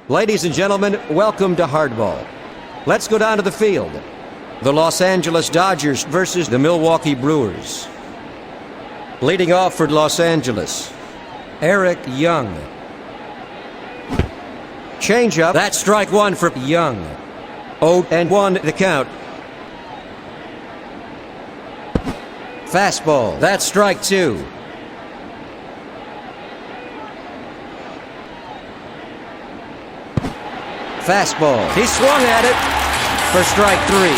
Ladies and gentlemen, welcome to Hardball. Let's go down to the field. The Los Angeles Dodgers versus the Milwaukee Brewers. Leading off for Los Angeles, Eric Young. Changeup, that's strike one for Young. 0-1 the count. Fastball, that's strike two. Fastball, he swung at it for strike three.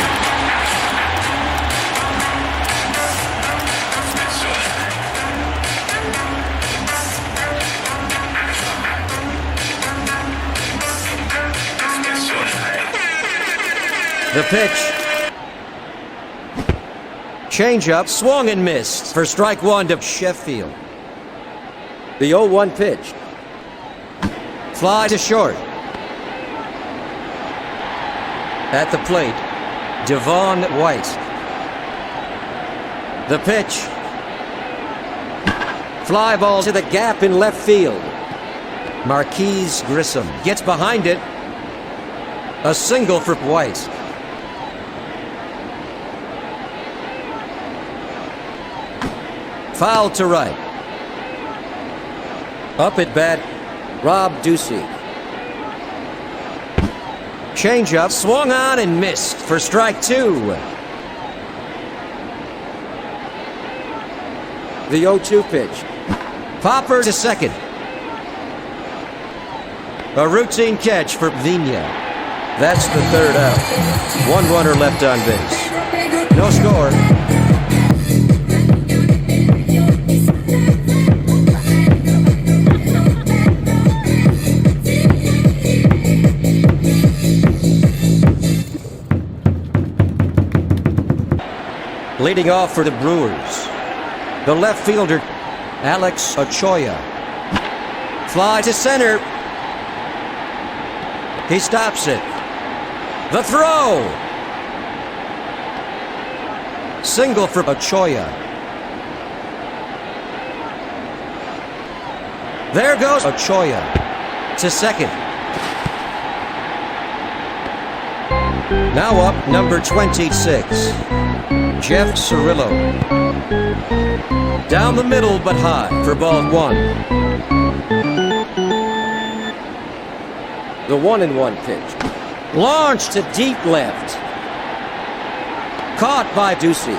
The pitch. Changeup, swung and missed for strike one to Sheffield. The 0-1 pitch. Fly to short. At the plate, Devon White. The pitch. Fly ball to the gap in left field. Marquise Grissom gets behind it. A single for White. Foul to right. Up at bat, Rob Ducey. Changeup, swung on and missed for strike two. The 0-2 pitch. Popper to second. A routine catch for Vina. That's the third out. One runner left on base. No score. Leading off for the Brewers, the left fielder, Alex Ochoa. Fly to center. He stops it. The throw. Single for Ochoa. There goes Ochoa to second. Now up, number 26. Jeff Cirillo. Down the middle but high for ball one. The 1-1 pitch. Launched to deep left. Caught by Ducey.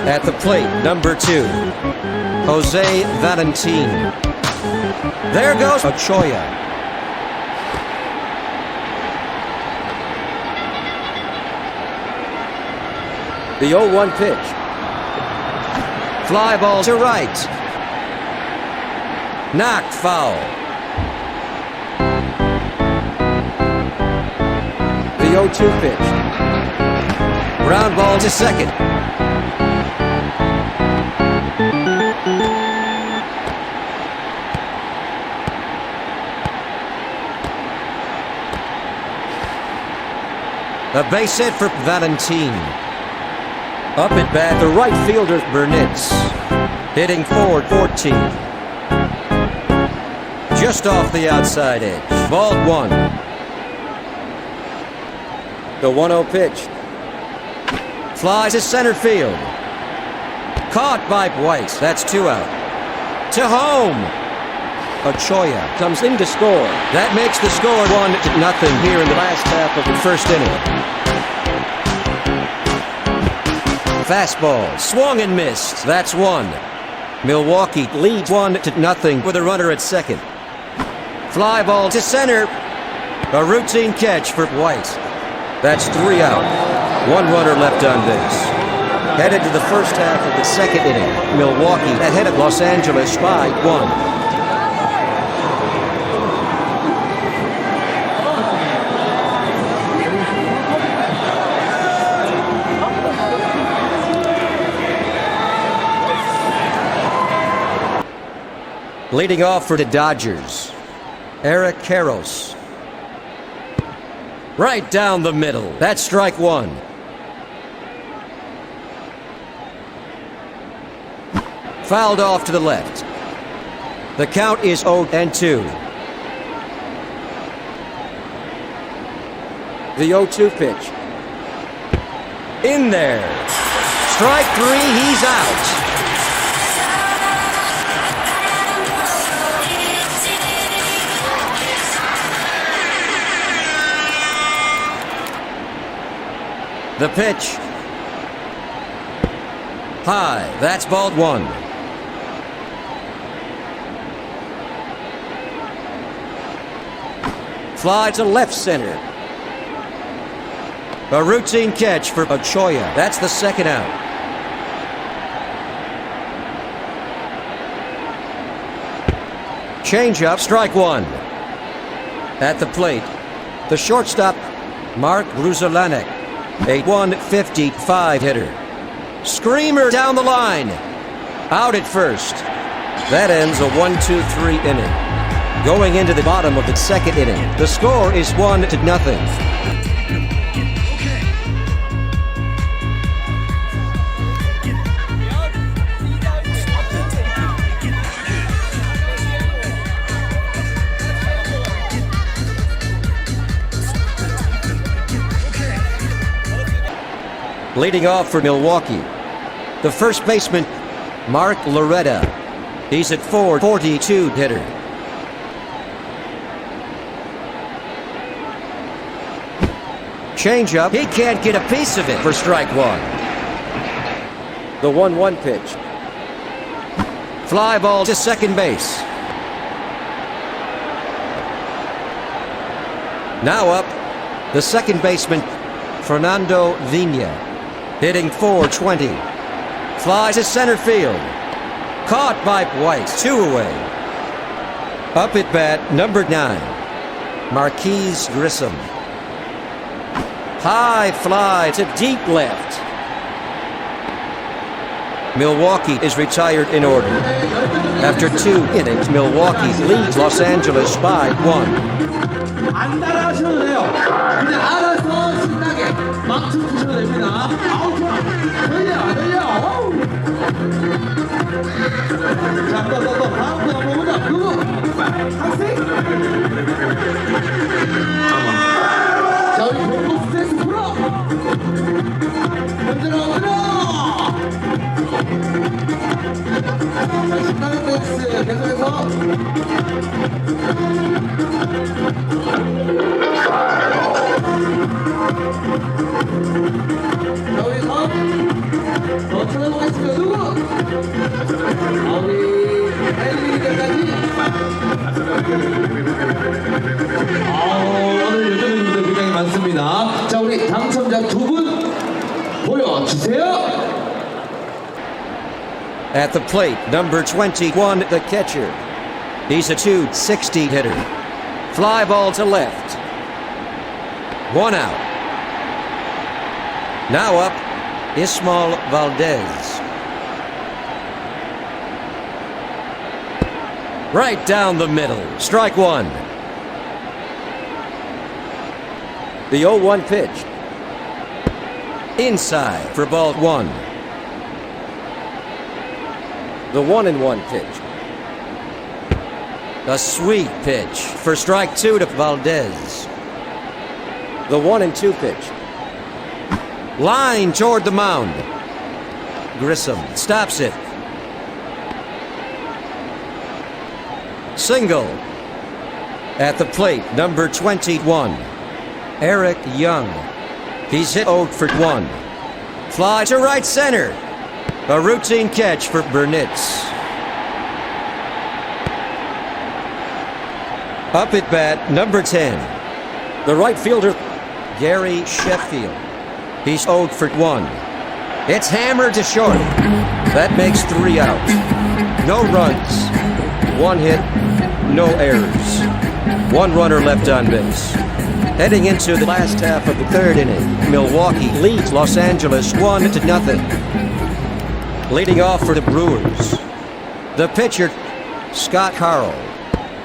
At the plate, number 2. Jose Valentin. There goes Ochoa. The 0-1 pitch. Fly ball to right. Knocked foul. The 0-2 pitch. Ground ball to second. A base hit for Valentin. Up at bat, the right fielder, Burnitz, hitting forward 14. Just off the outside edge. Ball one. The 1-0 pitch. Fly to center field. Caught by White. That's 2 out. To home. Ochoa comes in to score. That makes the score 1-0 here in the last half of the first inning. Fastball, swung and missed. That's one. Milwaukee leads 1-0 with a runner at second. Fly ball to center. A routine catch for White. That's 3 out. One runner left on base. Headed to the first half of the second inning. Milwaukee ahead of Los Angeles by 1. Leading off for the Dodgers, Eric Karros. Right down the middle. That's strike one. Fouled off to the left. The count is 0-2. The 0-2 pitch. In there. Strike 3, he's out. The pitch. High, that's ball 1. Fly to left center. A routine catch for Ochoa. That's the second out. Change up, strike 1. At the plate, the shortstop, Mark Gruzelanek, a 155 hitter. Screamer down the line. Out at first. That ends a 1-2-3 inning. Going into the bottom of the second inning, the score is 1-0. Leading off for Milwaukee, the first baseman, Mark Loretta. He's at 442 hitter. Change up, he can't get a piece of it for strike 1. The 1-1 pitch. Fly ball to second base. Now up, the second baseman, Fernando Vina, hitting 420. Flies to center field. Caught by White, 2 away. Up at bat, number 9, Marquise Grissom. High fly to deep left. Milwaukee is retired in order. After 2 innings, Milwaukee leads Los Angeles by 1. 안 따라하셔도 돼요. 그냥 알아서 신나게 막 쳐주셔도 됩니다. 아우 좋아. 돌려 돌려. 자, 또 다음 거 넘어보자. 누구? 학생? 자, 우리 공부 스트레스 풀어. 흔들어. 자, 신나는 댄스 계속해서. 자, 우리 더 찾아보겠습니다. 누구? 우리 헬리까지. 오늘 여자분들 굉장히 많습니다. 자, 우리 당첨자 2분 보여주세요. At the plate, number 21, the catcher. He's a 260 hitter. Fly ball to left. 1 out. Now up, Ismael Valdes. Right down the middle. Strike 1. The 0-1 pitch. Inside for ball 1. The 1-1 pitch. A sweet pitch for strike 2 to Valdes. The 1-2 pitch. Line toward the mound. Grissom stops it. Single. At the plate, number 21, Eric Young. He's hit 0 for 1. Fly to right center. A routine catch for Burnitz. Up at bat, number 10, the right fielder, Gary Sheffield. He's 0 for 1. It's hammered to short. That makes 3 out. No runs. 1 hit, no errors. 1 runner left on base. Heading into the last half of the 3rd inning, Milwaukee leads Los Angeles 1-0. Leading off for the Brewers, the pitcher, Scott Karl,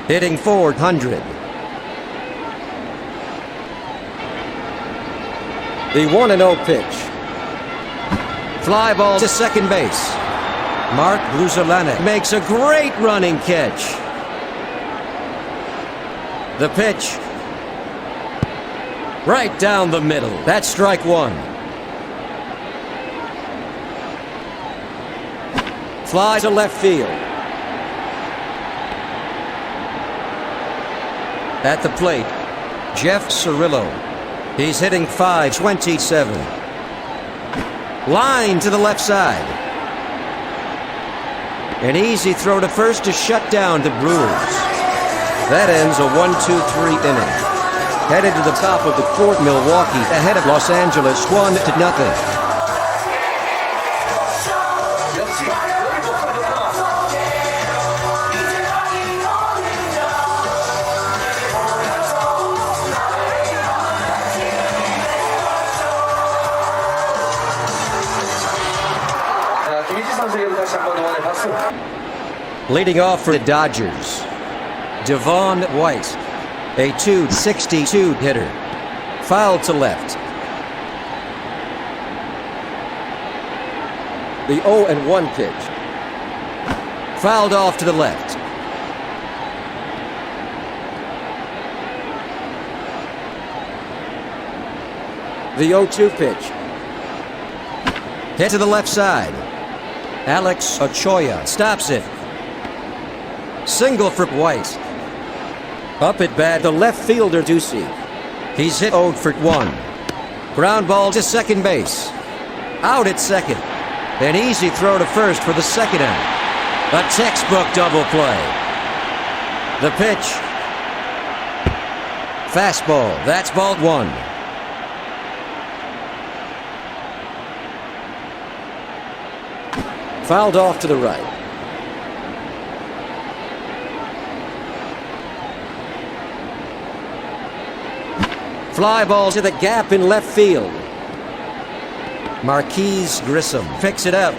hitting 400. The 1-0 pitch. Fly ball to second base. Mark Gruzelanek makes a great running catch. The pitch. Right down the middle. That's strike one. Fly to left field. At the plate, Jeff Cirillo. He's hitting .527. Line to the left side. An easy throw to first to shut down the Brewers. That ends a 1-2-3 inning. Headed to the top of the fourth, Milwaukee ahead of Los Angeles 1-0. Leading off for the Dodgers, Devon White, a .262 hitter. Foul to left. The 0-1 pitch. Fouled off to the left. The 0-2 pitch. Hit to the left side. Alex Ochoa stops it. Single for White. Up at bat, the left fielder Ducey. He's hit 0 for 1. Ground ball to second base. Out at second. An easy throw to first for the second out. A textbook double play. The pitch. Fastball. That's ball one. Fouled off to the right. Fly ball to the gap in left field. Marquise Grissom picks it up.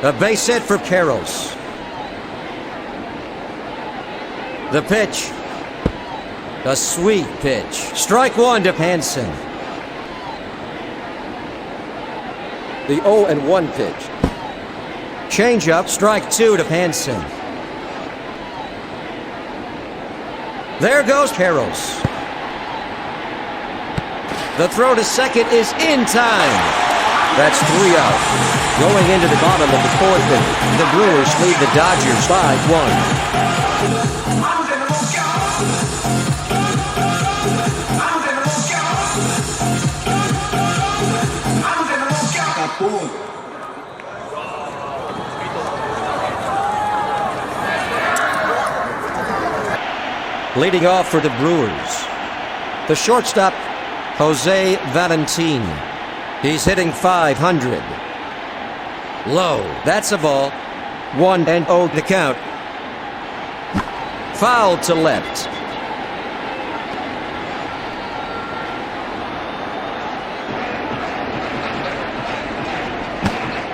A base hit for Karls. The pitch. A sweet pitch. Strike one to Hansen. The 0-1 pitch. Change up. Strike two to Hansen. There goes Karls. The throw to second is in time. That's 3 out. Going into the bottom of the fourth inning, the Brewers lead the Dodgers 5-1. Leading off for the Brewers, the shortstop, Jose Valentin. He's hitting .500. Low. That's a ball. 1-0 the count. Foul to left.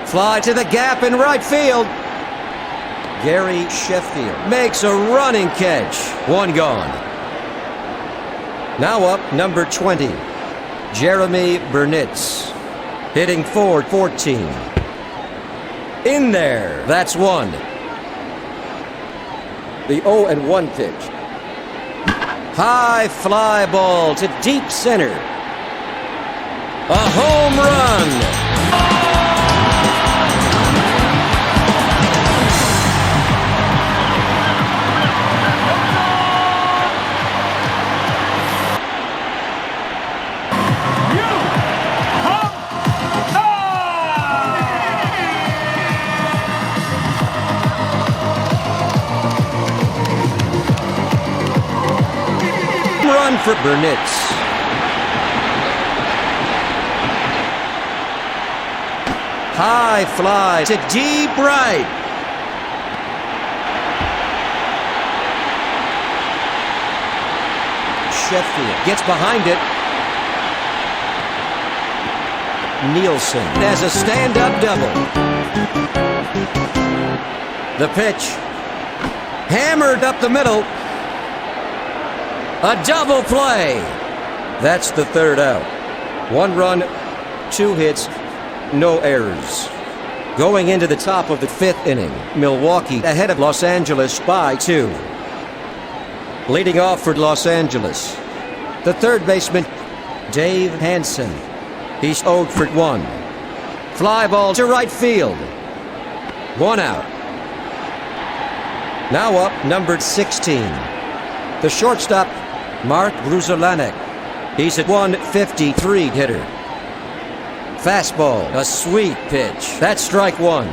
Fly to the gap in right field. Gary Sheffield makes a running catch. One gone. Now up, number 20. Jeremy Burnitz, hitting .414. In there, that's one. The 0-1 pitch. High fly ball to deep center. A home run. Run for Burnitz. High fly to deep right. Sheffield gets behind it. Nielsen has a stand-up double. The pitch. Hammered up the middle. A double play. That's the third out. 1 run, 2 hits, no errors. Going into the top of the 5th inning, Milwaukee ahead of Los Angeles by 2. Leading off for Los Angeles, The third baseman, Dave Hansen. He's 0 for 1. Fly ball to right field. 1 out. Now up, numbered 16. The shortstop, Mark Bruzelanek. He's at 153 hitter. Fastball, a sweet pitch. That's strike 1.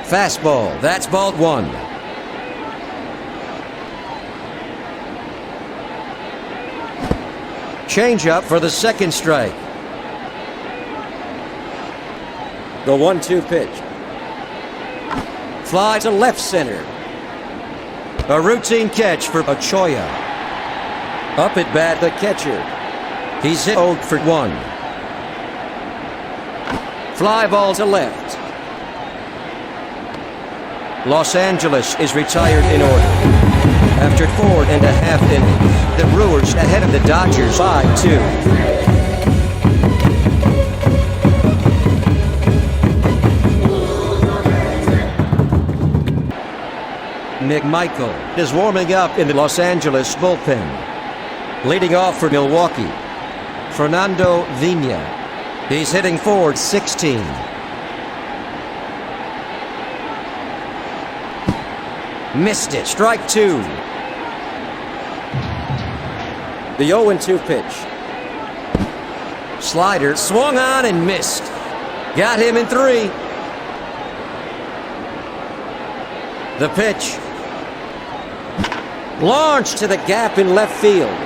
Fastball, that's ball 1. Changeup for the second strike. The 1-2 pitch. Fly to left center. A routine catch for Ochoa. Up at bat, the catcher. He's hit 0 for 1. Fly ball to left. Los Angeles is retired in order. After 4.5 innings, the Brewers ahead of the Dodgers 5-2. McMichael is warming up in the Los Angeles bullpen. Leading off for Milwaukee, Fernando Vina. He's hitting .416. Missed it. Strike 2. The 0-2 pitch. Slider swung on and missed. Got him in 3. The pitch. Launched to the gap in left field.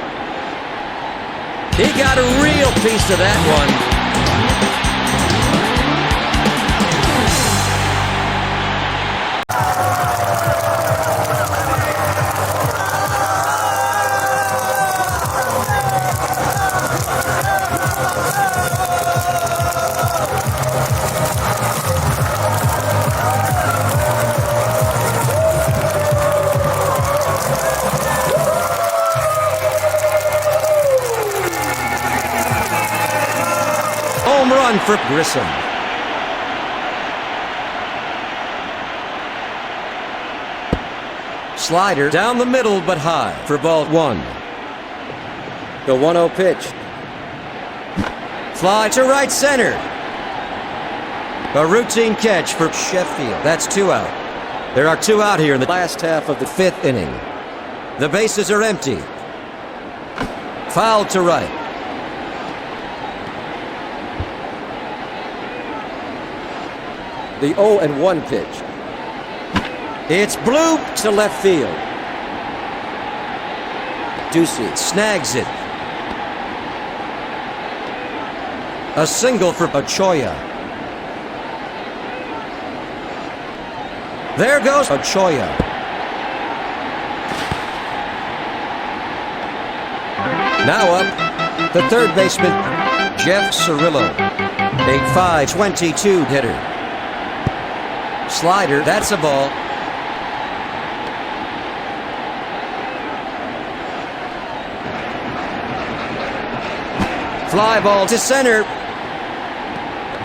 He got a real piece of that one. Home run for Grissom. Slider down the middle but high for ball 1. The 1-0 pitch. Fly to right center. A routine catch for Sheffield. That's 2 out. There are 2 out here in the last half of the 5th inning. The bases are empty. Foul to right. The 0-1 pitch. It's blooped to left field. Ducey snags it. A single for Ochoa. There goes Ochoa. Now up, the third baseman, Jeff Cirillo. A .522 hitter. Slider, that's a ball. Fly ball to center.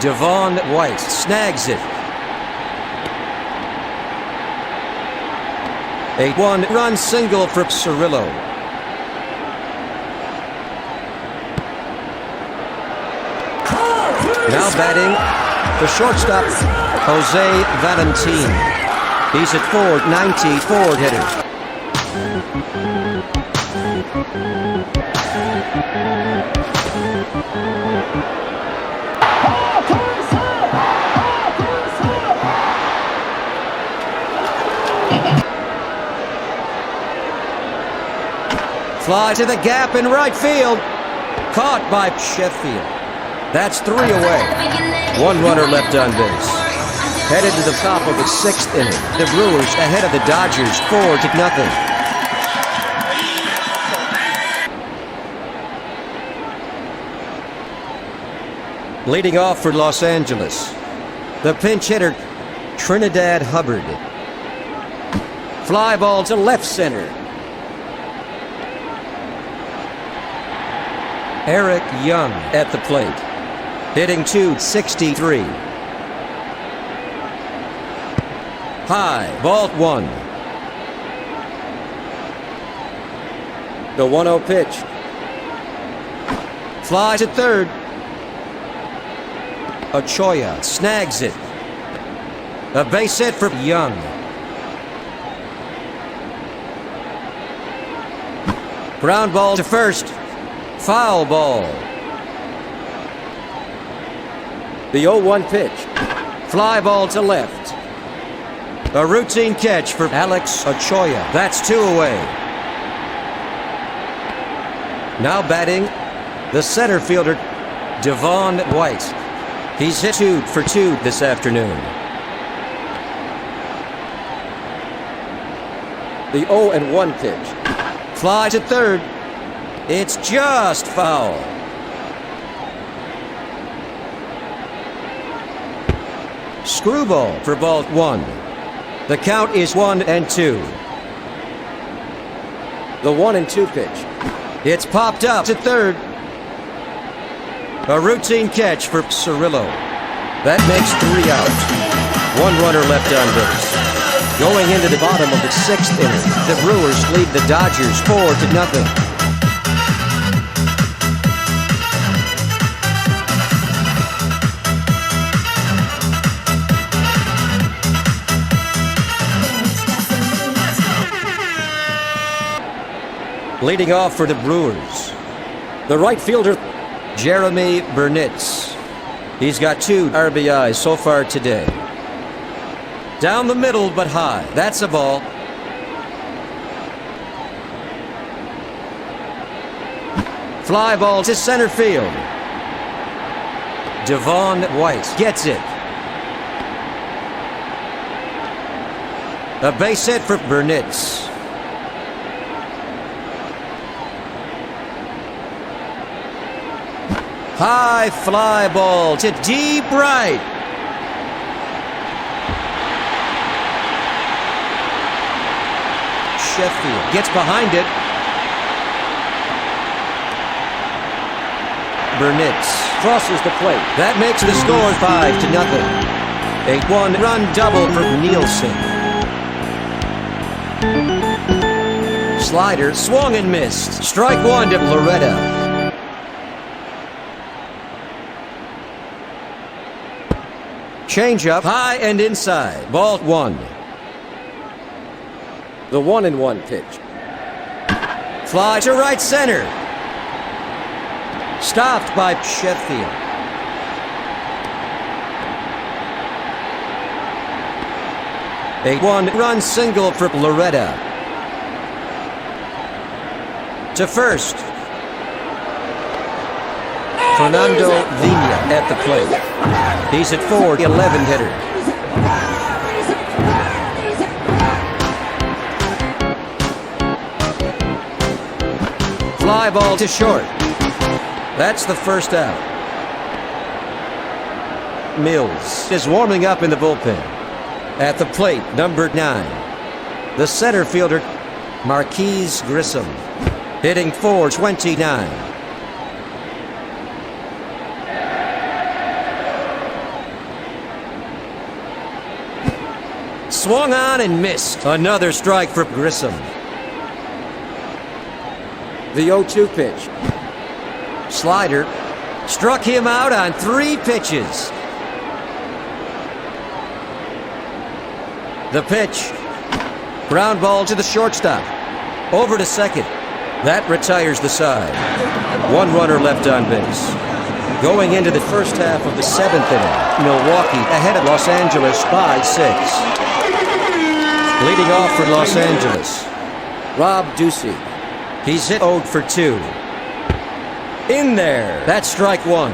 Devon White snags it. A 1-run single for Cirillo. Now batting, the shortstop, Jose Valentin. He's at .494 hitter. Fly to the gap in right field. Caught by Sheffield. That's 3 away. 1 runner left on base. Headed to the top of the 6th inning. The Brewers ahead of the Dodgers 4-0. Leading off for Los Angeles, the pinch hitter, Trinidad Hubbard. Fly ball to left center. Eric Young at the plate, hitting .263. High, ball 1. The 1-0 pitch. Fly to third. Ochoa snags it. A base hit for Young. Ground ball to first. Foul ball. The 0-1 pitch. Fly ball to left. A routine catch for Alex Ochoa. That's 2 away. Now batting, the center fielder, Devon White. He's hit 2 for 2 this afternoon. The 0-1 pitch. Fly to third. It's just foul. Screwball for ball 1. The count is 1-2. The 1-2 pitch. It's popped up to third. A routine catch for Cirillo. That makes 3 out. 1 runner left on base. Going into the bottom of the 6th inning, the Brewers lead the Dodgers 4-0. Leading off for the Brewers, the right fielder, Jeremy Burnitz. He's got 2 RBIs so far today. Down the middle, but high. That's a ball. Fly ball to center field. Devon White gets it. A base hit for Burnitz. High fly ball to deep right. Sheffield gets behind it. Burnitz crosses the plate. That makes the score 5-0. A 1-run double for Nielsen. Slider swung and missed. Strike 1 to Loretta. Change up, high and inside. Ball 1. The 1-1 pitch. Fly to right center. Stopped by Sheffield. A 1-run single for Loretta. To first. Fernando Vina at the plate. He's at 4-11 hitter. Fly ball to short. That's the first out. Mills is warming up in the bullpen. At the plate, number 9. The center fielder, Marquise Grissom, hitting .429. Swung on and missed. Another strike for Grissom. The 0-2 pitch. Slider struck him out on 3 pitches. The pitch. Ground ball to the shortstop. Over to second. That retires the side. 1 runner left on base. Going into the first half of the 7th inning, Milwaukee ahead of Los Angeles by 6. Leading off for Los Angeles, Rob Ducey. He's hit 0 for 2. In there. That's strike 1.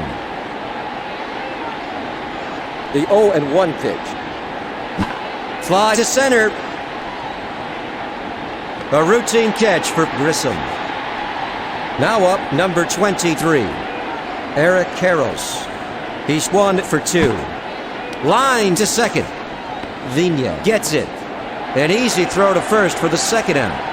The 0-1 pitch. Fly to center. A routine catch for Grissom. Now up, number 23, Eric Karros. He's 1 for 2. Line to second. Vina gets it. An easy throw to first for the second out.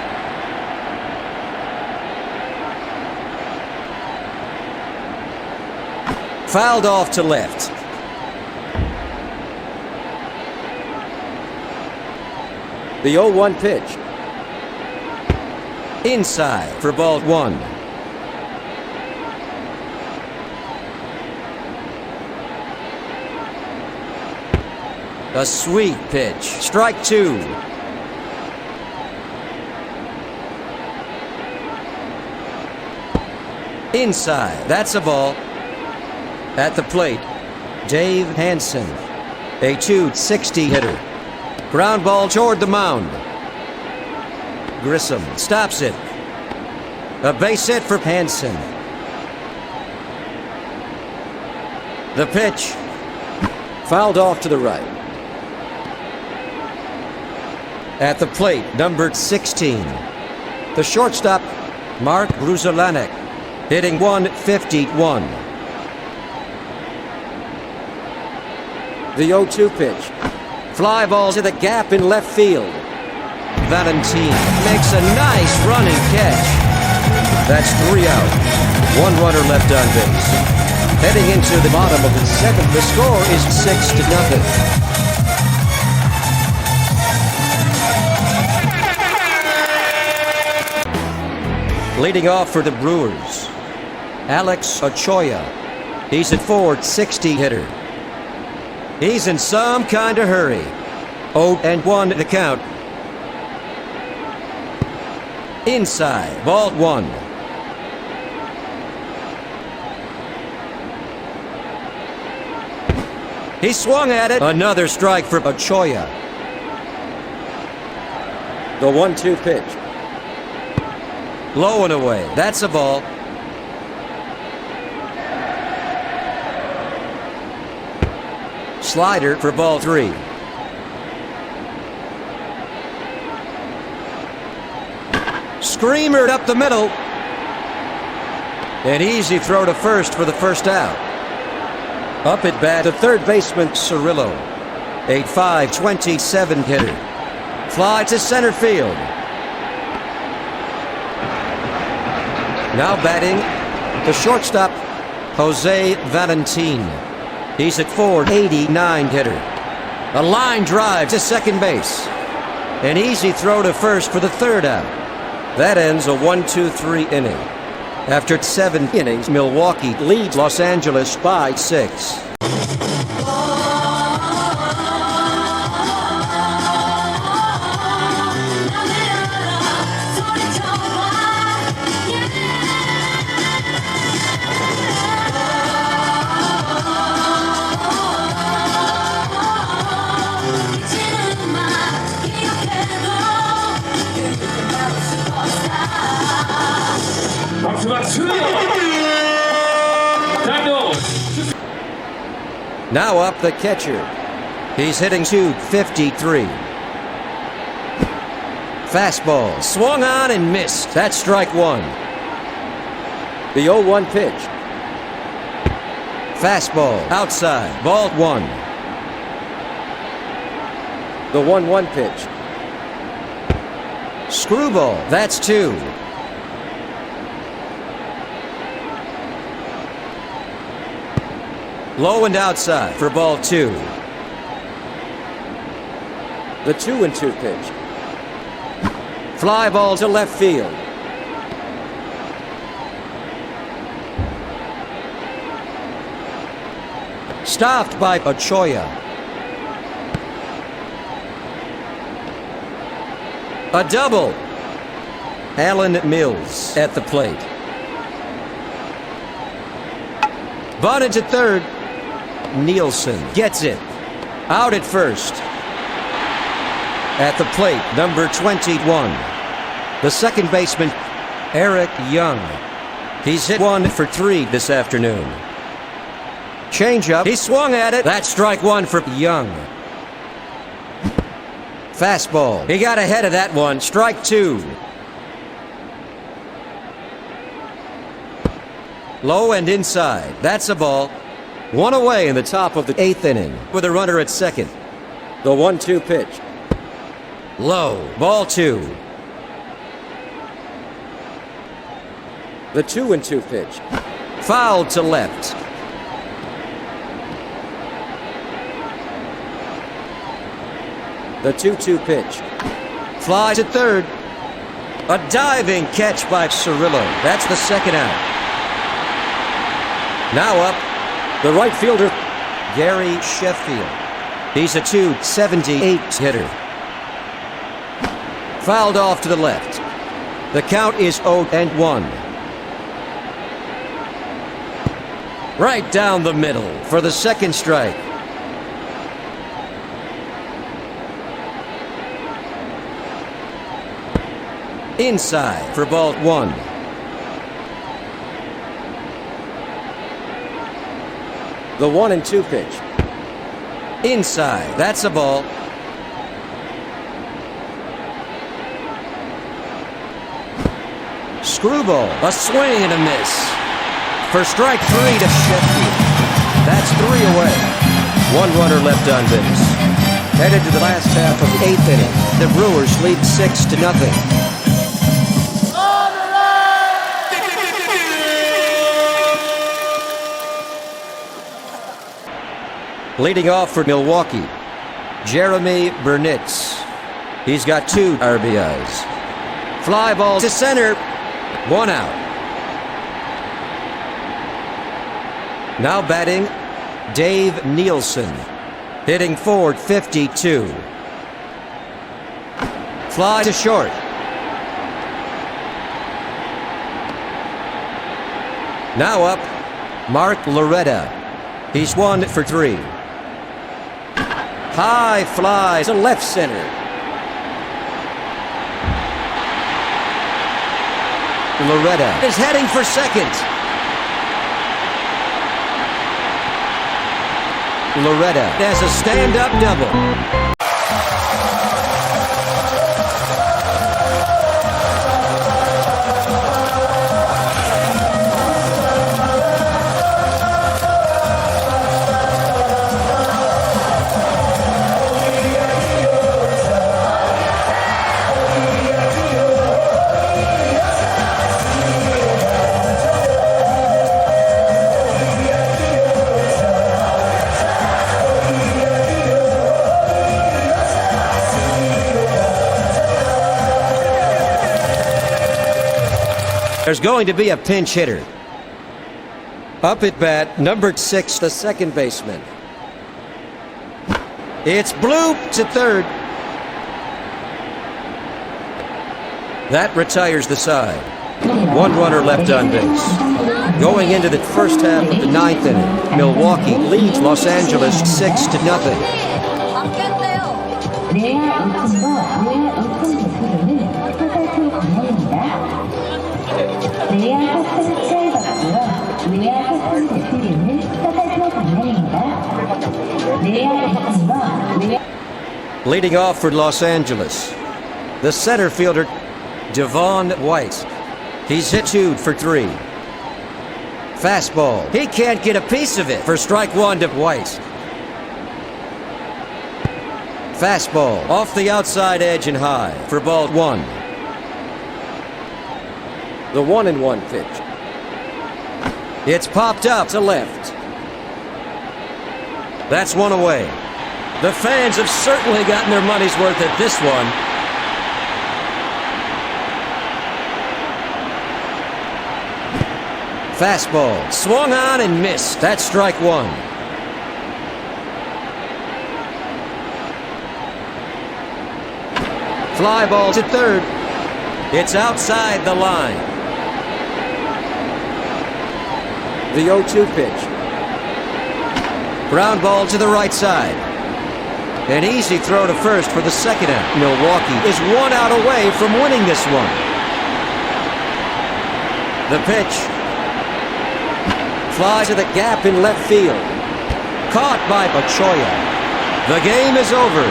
Fouled off to left. The 0-1 pitch. Inside for ball one. A sweet pitch. Strike two. Inside. That's a ball. At the plate, Dave Hansen, a .260 hitter. Ground ball toward the mound. Grissom stops it. A base hit for Hansen. The pitch. Fouled off to the right. At the plate, number 16. The shortstop, Mark Gruzelanek, hitting .151. The 0-2 pitch. Fly ball to the gap in left field. Valentin makes a nice running catch. That's 3 out. 1 runner left on base. Heading into the bottom of the second, the score is 6-0. Leading off for the Brewers, Alex Ochoa. He's a .460 hitter. He's in some kind of hurry. 0-1 the count. Inside, ball one. He swung at it. Another strike for Ochoa. The 1-2 pitch. Low and away. That's a ball. Slider for ball three. Screamer up the middle. An easy throw to first for the first out. Up at bat, the third baseman, Cirillo. A .527 hitter. Fly to center field. Now batting, the shortstop, Jose Valentin. He's a .489 hitter. A line drive to second base. An easy throw to first for the third out. That ends a 1-2-3 inning. After 7 innings, Milwaukee leads Los Angeles by 6. Now up the catcher. He's hitting .253. Fastball swung on and missed. That's strike one. The 0-1 pitch. Fastball outside. Ball one. The 1-1 pitch. Screwball. That's two. Low and outside for ball two. The 2-2 pitch. Fly ball to left field. Stopped by Ochoa. A double. Alan Mills at the plate. Bunted to third. Nielsen gets it. Out at first. At the plate, number 21. The second baseman, Eric Young. He's hit 1 for 3 this afternoon. Changeup. He swung at it. That's strike one for Young. Fastball. He got ahead of that one. Strike two. Low and inside. That's a ball. One away in the top of the 8th inning with a runner at second. The 1-2 pitch. Low. Ball two. The 2-2 pitch. Fouled to left. The 2-2 pitch. Fly to third. A diving catch by Cirillo. That's the second out. Now up, the right fielder, Gary Sheffield. He's a .278 hitter. Fouled off to the left. The count is 0-1. Right down the middle for the second strike. Inside for ball 1. The 1-2 pitch. Inside. That's a ball. Screwball. A swing and a miss. For strike 3 to Sheffield. That's 3 away. 1 runner left on base. Headed to the last half of the 8th inning. The Brewers lead 6-0. Leading off for Milwaukee, Jeremy Burnitz. He's got 2 RBIs. Fly ball to center. 1 out. Now batting, Dave Nielsen. Hitting forward, 52. Fly to short. Now up, Mark Loretta. He's 1 for 3. High fly to left center. Loretta is heading for second. Loretta has a stand-up double. There's going to be a pinch hitter. Up at bat, number 6, the second baseman. It's bloop to third. That retires the side. 1 runner left on base. Going into the first half of the 9th inning, Milwaukee leads Los Angeles 6-0. Leading off for Los Angeles, the center fielder, Devon White. He's hit 2 for 3. Fastball. He can't get a piece of it for strike 1 to White. Fastball off the outside edge and high for ball 1. The 1-1 pitch. It's popped up to left. That's 1 away. The fans have certainly gotten their money's worth at this one. Fastball swung on and missed. That's strike 1. Fly ball to third. It's outside the line. The 0-2 pitch. Ground ball to the right side. An easy throw to first for the second out. Milwaukee is 1 out away from winning this one. The pitch. Fly to the gap in left field. Caught by Pachoya. The game is over.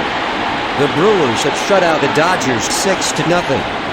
The Brewers have shut out the Dodgers 6-0.